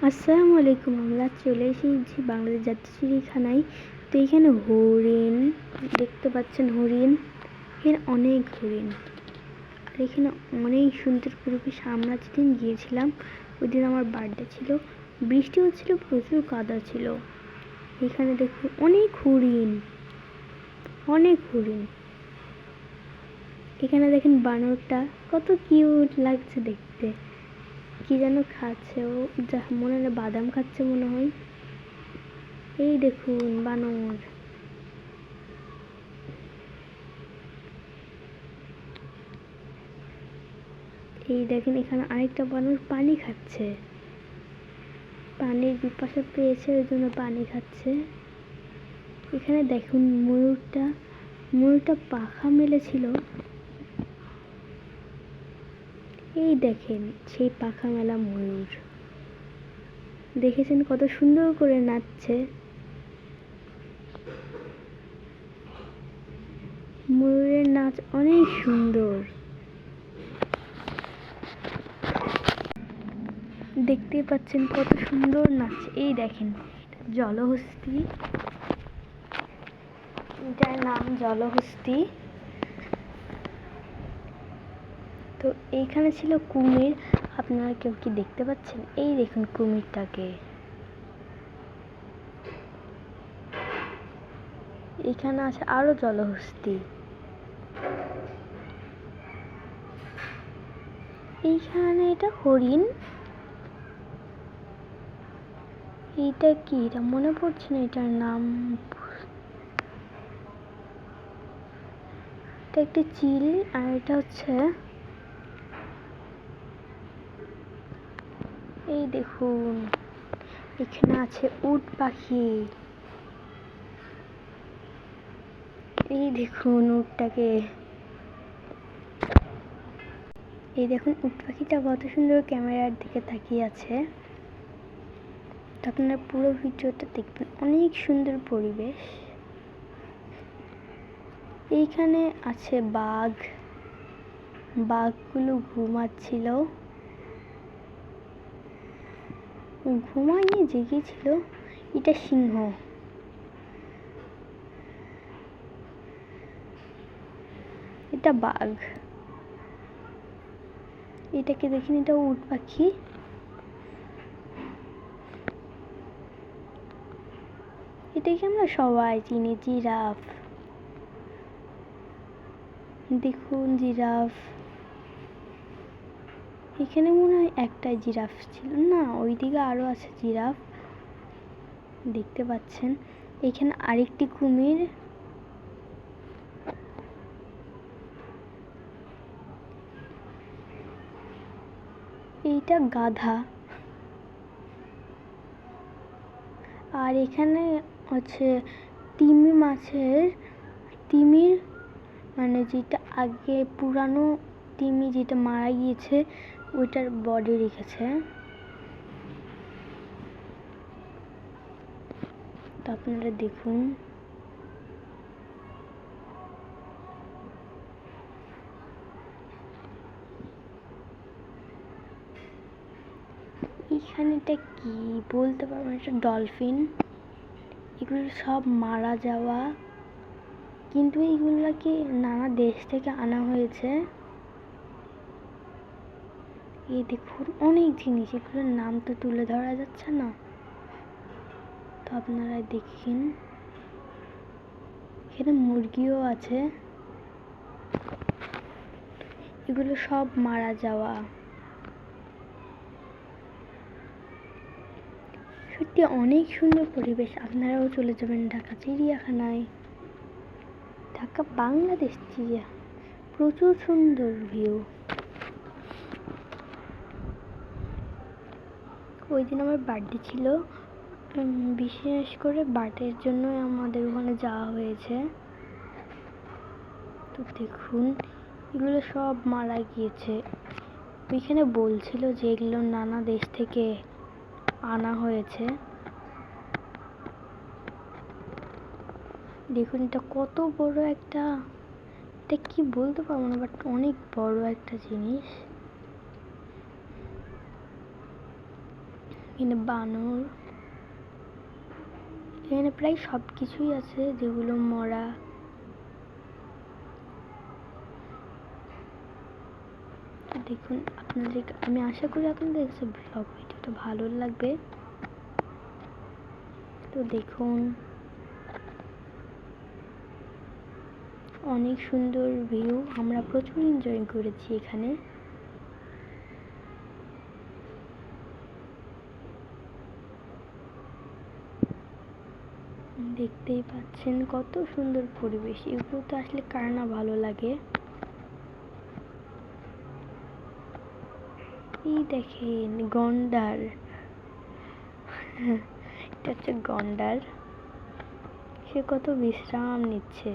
আসসালামু আলাইকুম। আমরা চলে এসেছি বাংলাদেশ জাতীয় চিড়িয়াখানায়। তো এখানে হরিণ দেখতে পাচ্ছেন, হরিণ, এখানে অনেক হরিণ, আর এখানে অনেক সুন্দর পরিবেশ। আমরা যেদিন গিয়েছিলাম ওই দিন আমার বার্থডে ছিল, বৃষ্টি হচ্ছিল, প্রচুর কাদা ছিল। এখানে দেখুন অনেক হরিণ, অনেক হরিণ। এখানে দেখেন বানরটা কত কিউট লাগছে দেখতে, কি যেন খাচ্ছে ও, যা মনে হয় বাদাম খাচ্ছে মনে হয়। এই দেখুন বানর। এই দেখেন এখানে আরেকটা বানর পানি খাচ্ছে, পানির পিপাসা পেয়েছে ওই জন্য পানি খাচ্ছে। এখানে দেখুন ময়ূরটা পাখা মেলেছিল, এই দেখেন সেই পাখা মেলা ময়ূর। দেখেছেন কত সুন্দর করে নাচছে। ময়ূরের নাচ অনেক সুন্দর, দেখতে পাচ্ছেন কত সুন্দর নাচ। এই দেখেন জলহস্তী, এটার নাম জলহস্তী। তো এইখানে ছিল কুমির, আপনারা কেউ কি দেখতে পাচ্ছেন? এই দেখুন কুমিরটাকে। এখানে আছে আরো জলহস্তী। এইখানে এটা হরিণ, এইটা কি, এটা মনে পড়ছে না এটার নাম। এটা একটা চিল, আর এটা হচ্ছে এই দেখুন এখানে আছে উট পাখি। এই দেখুন উটটাকে, এই দেখুন উট পাখিটা কত সুন্দর ক্যামেরার দিকে তাকিয়ে আছে। তো আপনারা পুরো ভিডিওটা দেখবেন, অনেক সুন্দর পরিবেশ। এইখানে আছে বাঘ, বাঘগুলো ঘুমাচ্ছিল, ঘুমাইয়ে জেগেছিল। এটা সিংহ, এটা বাঘ। এটাকে দেখেন, এটা উট পাখি। এটাকে আমরা সবাই চিনি, জিরাফ। দেখুন জিরাফ, এখানে মনে হয় একটাই জিরাফ ছিল, না ওইদিকে আরো আছে জিরাফ, দেখতে পাচ্ছেন। এখানে আরেকটি কুমির, এইটা গাধা। আর এখানে হচ্ছে তিমির, মানে যেটা আগে পুরানো তিমি যেটা মারা গিয়েছে ওইটার বডি রেখেছে। তো আপনারা দেখুন, এইখানেটা কি বলতে পারবো না, এটা ডলফিন। এগুলো সব মারা যাওয়া, কিন্তু এইগুলোকে নানা দেশ থেকে আনা হয়েছে। এই দেখুন অনেক জিনিস, এগুলোর নাম তো তুলে ধরা যাচ্ছে না, তো আপনারা দেখেন। এখানে মুরগিও আছে, এগুলো সব মারা যাওয়া। সত্যি অনেক সুন্দর পরিবেশ। আপনারাও চলে যাবেন ঢাকা চিড়িয়াখানায়, ঢাকা বাংলাদেশ চিড়িয়া, প্রচুর সুন্দর ভিউ। ওই দিন আমার বার্থডে ছিল, বিশেষ করে বার্থডের জন্য আমাদের ওখানে যাওয়া হয়েছে। তো দেখুন এগুলো সব মারা গিয়েছে। ওইখানে বলছিল যে এগুলো নানা দেশ থেকে আনা হয়েছে। দেখুন এটা কত বড় একটা, এটা কি বলতে পারবো না, বাট অনেক বড় একটা জিনিস। এখানে বানর, এখানে প্রায় সব কিছুই আছে যেগুলো মরা। দেখুন আপনাদের, আমি আশা করি আপনাদের কাছে ব্লগ ভিডিওটা ভালো লাগবে। তো দেখুন অনেক সুন্দর ভিউ, আমরা প্রচুর এনজয় করেছি এখানে। দেখতেই পাচ্ছেন কত সুন্দর পরিবেশ, এগুলো তো আসলে কার না ভালো লাগে। এই দেখেন গন্ডার, এটা হচ্ছে গন্ডার, সে কত বিশ্রাম নিচ্ছে।